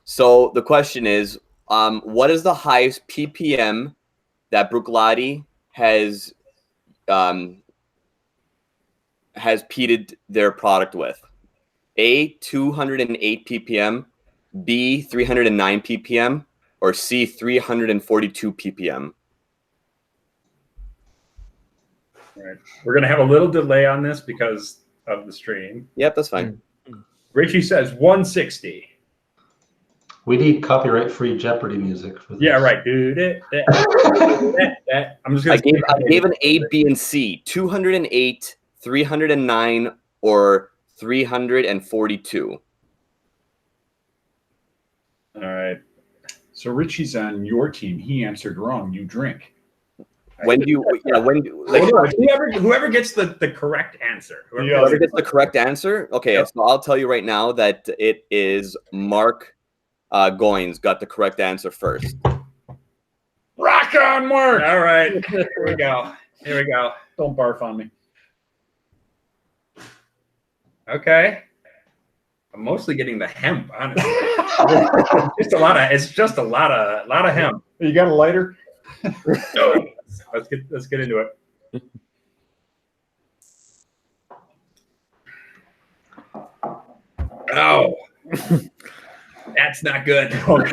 So the question is, what is the highest ppm that Bruichladdich has peated their product with? A, 208 ppm, B, 309 ppm, or C, 342 ppm? Right. We're gonna have a little delay on this because of the stream. Yep, that's fine. Richie says 160. We need copyright-free Jeopardy music for this. Yeah, right, dude. I'm just gonna. I gave an A, B, and C. 208, 309, or 342. All right. So Richie's on your team. He answered wrong. You drink. When do you? Yeah, when? Whoever gets the correct answer. Whoever gets the correct answer. Okay, so I'll tell you right now that it is Mark Goins got the correct answer first. Rock on, Mark. All right. Here we go. Don't barf on me. Okay. I'm mostly getting the hemp, honestly. It's just a lot of hemp. You got a lighter? No. Let's get into it. Oh. That's not good. Okay.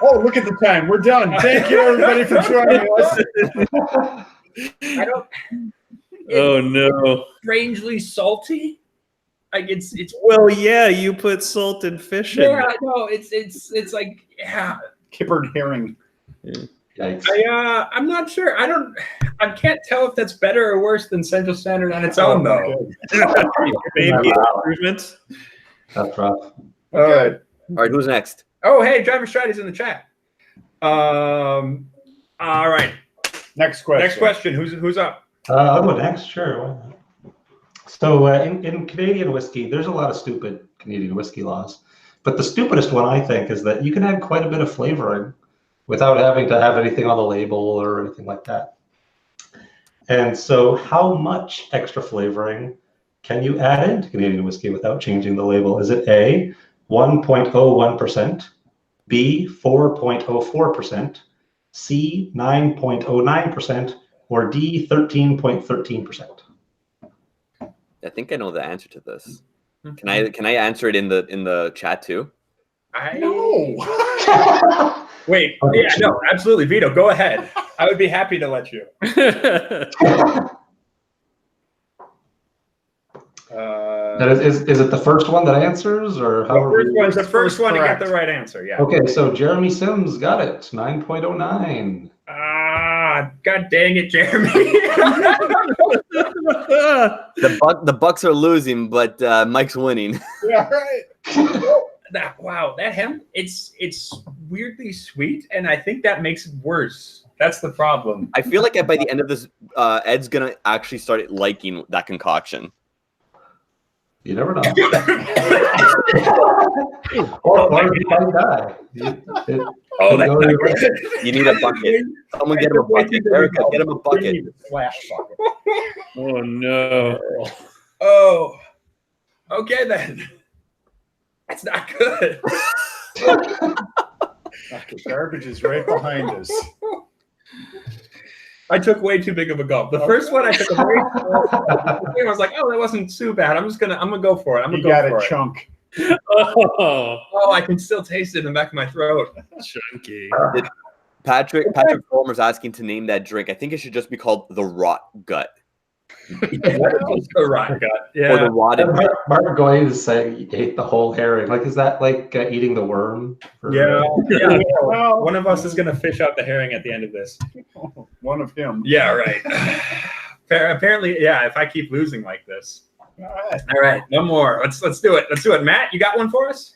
Oh, look at the time. We're done. Thank you, everybody, for joining us. I don't. Oh no! Strangely salty. Like it's. Well, yeah, you put salt in fish. Yeah, no, it's like yeah. Kippered herring. Yikes. I'm not sure. I can't tell if that's better or worse than Central Standard on its own though. Maybe improvements. That's rough. All right. All right, who's next? Oh, hey, Driver Stratty's in the chat. All right. Next question. Next question. Who's up? I'll go next, sure. So in Canadian whiskey, there's a lot of stupid Canadian whiskey laws. But the stupidest one, I think, is that you can add quite a bit of flavoring without having to have anything on the label or anything like that. And so how much extra flavoring can you add into Canadian whiskey without changing the label? Is it A, 1.01%, B, 4.04%, C, 9.09%, or D, 13.13%? I think I know the answer to this. Can I answer it in the chat too? No. Wait. Yeah, no, absolutely. Vito, go ahead. I would be happy to let you. Is it the first one that answers, or how? The first one to get the right answer. Yeah. Okay, so Jeremy Sims got it. 9.09. Ah, god dang it, Jeremy. The Bucks are losing, but Mike's winning. Yeah, right. That hemp, it's weirdly sweet, and I think that makes it worse. That's the problem. I feel like by the end of this, Ed's gonna actually start liking that concoction. You never know. or you might die. You need a bucket. Someone get him a bucket. Erica, get him a bucket. Oh no. Oh. Okay then. That's not good. The garbage is right behind us. I took way too big of a gulp. The first one I took a very small gulp. I was like, oh, that wasn't too bad. I'm gonna go for it. You got a chunk. Oh, I can still taste it in the back of my throat. chunky. Patrick Fulmer's asking to name that drink. I think it should just be called the Rot Gut. The rot gut. Yeah. Or the rotted gut. Mark Goy is saying he ate the whole herring. Like, is that like eating the worm? Yeah. Well, one of us is going to fish out the herring at the end of this. One of him. Yeah, right. Apparently, yeah, if I keep losing like this. All right. One more. Let's do it. Let's do it. Matt, you got one for us?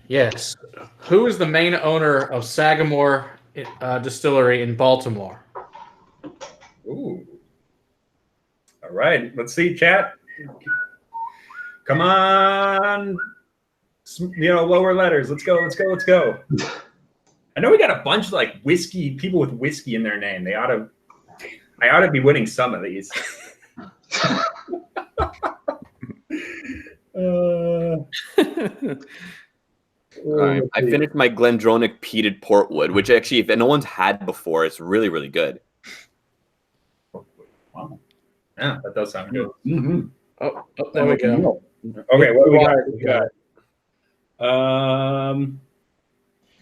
Yes. Who is the main owner of Sagamore Distillery in Baltimore? Ooh. All right. Let's see, chat. Come on. Lower letters. Let's go. I know we got a bunch of like whiskey people with whiskey in their name. I ought to be winning some of these. I finished my Glendronach peated portwood, which actually, if no one's had before, it's really, really good. Wow. Yeah, that does sound good. Mm-hmm. Oh, there we go. Okay, what do we got?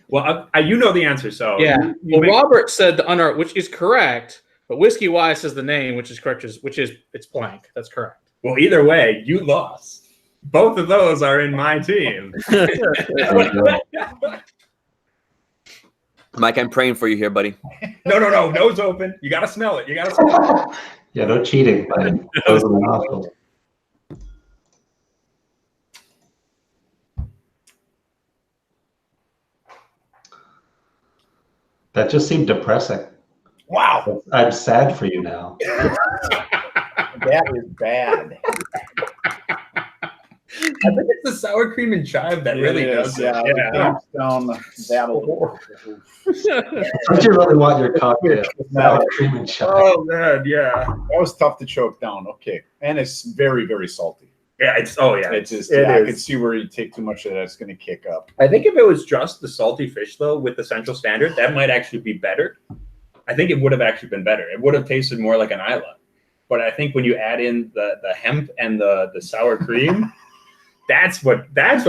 Well, you know the answer, so Yeah. Well, Robert said the which is correct, But Whiskey Wise is the name, which is correct. It's blank. That's correct. Well, either way, you lost. Both of those are in my team. Mike, I'm praying for you here, buddy. No. Nose open. You got to smell it. You got to smell it. Yeah, no cheating. But those are the nostrils. That just seemed depressing. Wow. I'm sad for you now. That is bad. I think it's the sour cream and chive that really does it. Yeah. Down that'll. Don't you really want your cocktail? Sour cream and chive. Oh man, yeah. That was tough to choke down. Okay, and it's very, very salty. Yeah, it's It's I can see where you take too much of that, it's going to kick up. I think if it was just the salty fish though with the Central Standard, that might actually be better. I think it would have actually been better. It would have tasted more like an Isla. But I think when you add in the hemp and the sour cream, that's what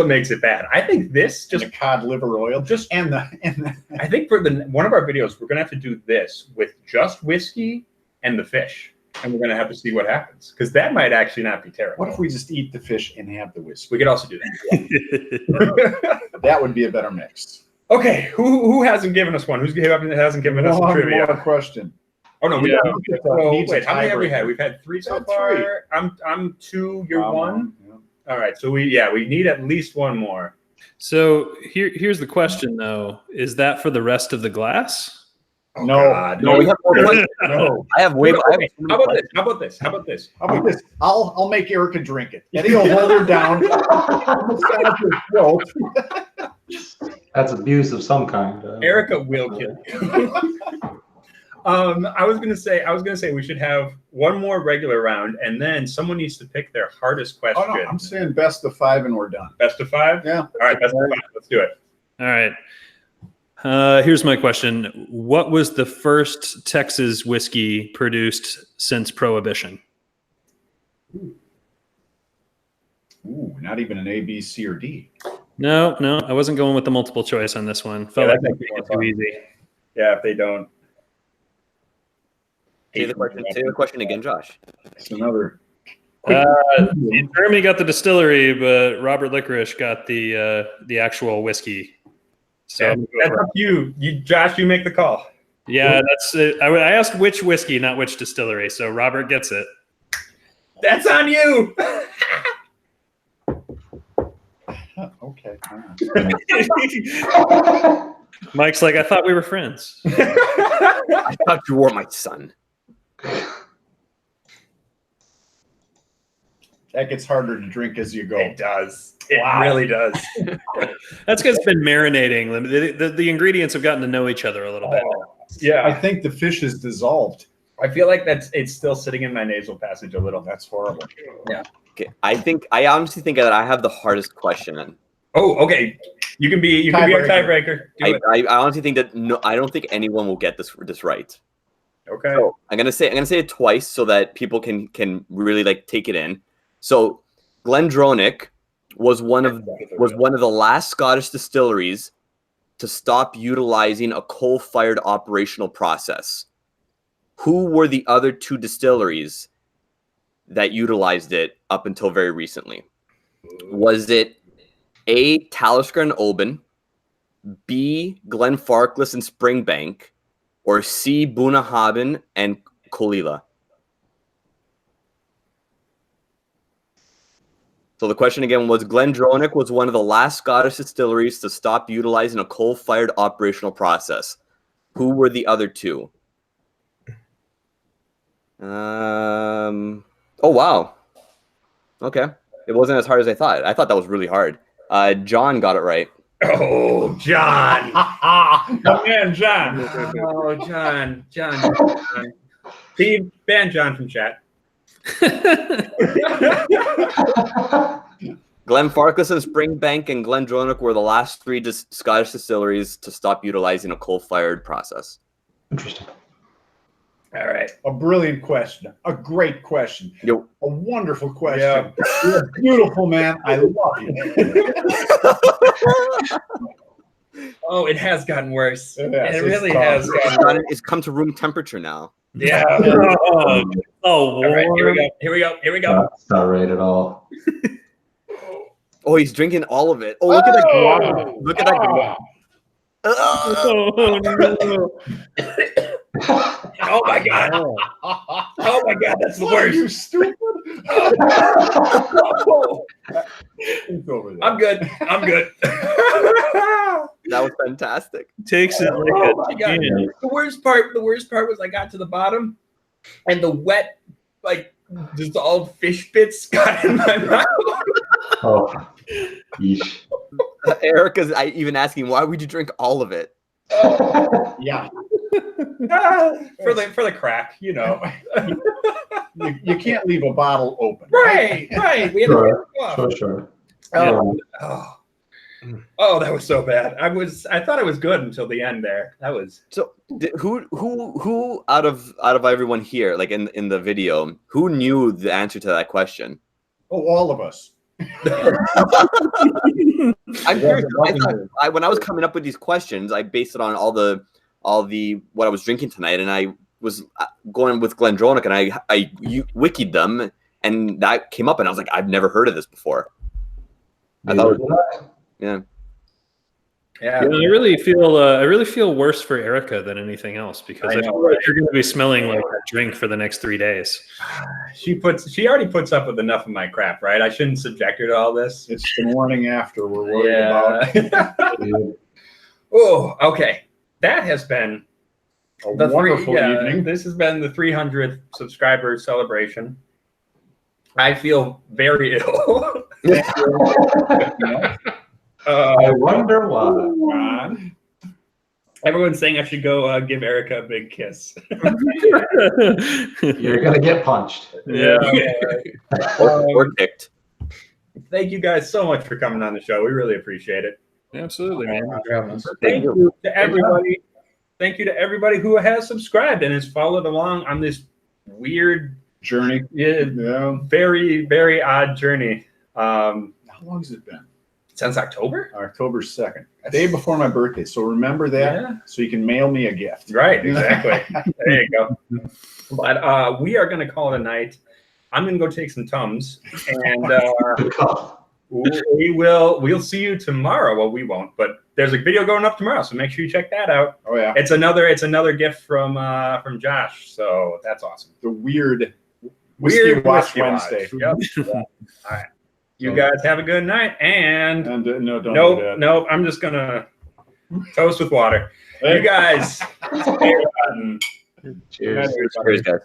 makes it bad. I think this Just just the cod liver oil, and the I think for one of our videos, we're gonna have to do this with just whiskey and the fish. And we're gonna have to see what happens. Because that might actually not be terrible. What if we just eat the fish and have the whiskey? We could also do that. That would be a better mix. Okay, who hasn't given us one? Hasn't given us a trivia? One question. Oh no, we Yeah. don't. Needs a Wait, how many have we tiebreaker. had? We've had 3 so Had far. 3. I'm 2. You're 1. Yeah. All right, so we need at least one more. So here's the question though: is that for the rest of the glass? Oh, No. God, No, we have more than No. I have way more. I have Okay, so how many about this? How about this? How about this? How about this? I'll make Erica drink it. Eddie will hold her down. Massage her throat. That's abuse of some kind. Erica will kill you. I was gonna say we should have one more regular round, and then someone needs to pick their hardest question. Oh, no, I'm saying best of 5 and we're done. Best of 5. Yeah. All right, best of 5. Let's do it. All right. Here's my question: what was the first Texas whiskey produced since Prohibition? Ooh, not even an A, B, C, or D. No, I wasn't going with the multiple choice on this one. Felt Yeah, like that it makes it was more too fun. easy. Yeah, if they don't. Say the question again, Josh. It's another. Jeremy got the distillery, but Robert Licorice got the actual whiskey. So Yeah, that's up to you. Josh, you make the call. yeah, that's it. I asked which whiskey, not which distillery. So Robert gets it. That's on you. Okay. Mike's like, I thought we were friends. I thought you were my son. That gets harder to drink as you go. It does. It Wow. really does. That's because it's been marinating. The ingredients have gotten to know each other a little bit. Yeah, I think the fish is dissolved. I feel like it's still sitting in my nasal passage a little. That's horrible. Okay, I honestly think that I have the hardest question. Oh, okay. You can be our tiebreaker. Do it. I honestly think that I don't think anyone will get this right. Okay. So I'm gonna say it twice so that people can really like take it in. So Glendronach was one of the last Scottish distilleries to stop utilizing a coal-fired operational process. Who were the other 2 distilleries that utilized it up until very recently? Was it A, Talisker and Oban, B, Glenfarclas and Springbank, or C, Bunnahabhain and Colilla? So the question again was, Glendronach was one of the last Scottish distilleries to stop utilizing a coal-fired operational process. Who were the other 2? Oh, wow. Okay. It wasn't as hard as I thought. I thought that was really hard. John got it right. Oh, John. Oh, man, John. Oh, John. Steve, ban John from chat. Glenfarclas and Springbank and Glendronach were the last 3 Scottish distilleries to stop utilizing a coal-fired process. Interesting. All right. A brilliant question. A great question. Yo. A wonderful question. You're a beautiful man. I love you. Oh, it has gotten worse. It It has. really It's has tough. gotten worse. It's come to room temperature now. Yeah. Oh, All right, here we go. That's not right at all. Oh, he's drinking all of it. Oh, look at that glove. Look at that glove. Oh, no. Oh my god. Oh my god, that's the What, are worst. you stupid? Oh, It's over there. I'm good. That was fantastic. Takes it like Oh a my God. champ. The worst part was I got to the bottom and the wet, like dissolved fish bits got in my mouth. Oh, yeesh. Erica's even asking, why would you drink all of it? Yeah. For the crack, you know. You can't leave a bottle open. Right. We had to Sure, get it off. sure. Oh, that was so bad. I thought I was good until the end there. That was So who out of everyone here, like in the video, who knew the answer to that question? Oh, all of us. I'm curious. When I was coming up with these questions, I based it on all the what I was drinking tonight, and I was going with Glendronach, and I wikied them, and that came up, and I was like, I've never heard of this before. I thought, yeah. I really feel worse for Erica than anything else because I feel like you're going to be smelling like that drink for the next 3 days. She already puts up with enough of my crap, right? I shouldn't subject her to all this. It's the morning after we're worried about. Oh, okay. That has been A wonderful evening. This has been the 300th subscriber celebration. I feel very ill. I wonder why. Everyone's saying I should go give Erica a big kiss. You're gonna get punched. Yeah. Or kicked. Thank you guys so much for coming on the show. We really appreciate it. Absolutely, man. Thank you to everybody. Thank you to everybody who has subscribed and has followed along on this weird Journey. Yeah, very, very odd journey. How long has it been? Since October? October 2nd. Day before my birthday. So remember that so you can mail me a gift. Right, exactly. There you go. But we are going to call it a night. I'm going to go take some Tums. And Good call. we'll see you tomorrow. Well, we won't, but there's a video going up tomorrow, so make sure you check that out. Oh yeah. It's another gift from Josh, so that's awesome. The weird Whiskey Watch Whiskey Wednesday. Yep. All right. You guys have a good night, and no, don't do that. nope. I'm just gonna toast with water. You guys. Cheers. Cheers, guys.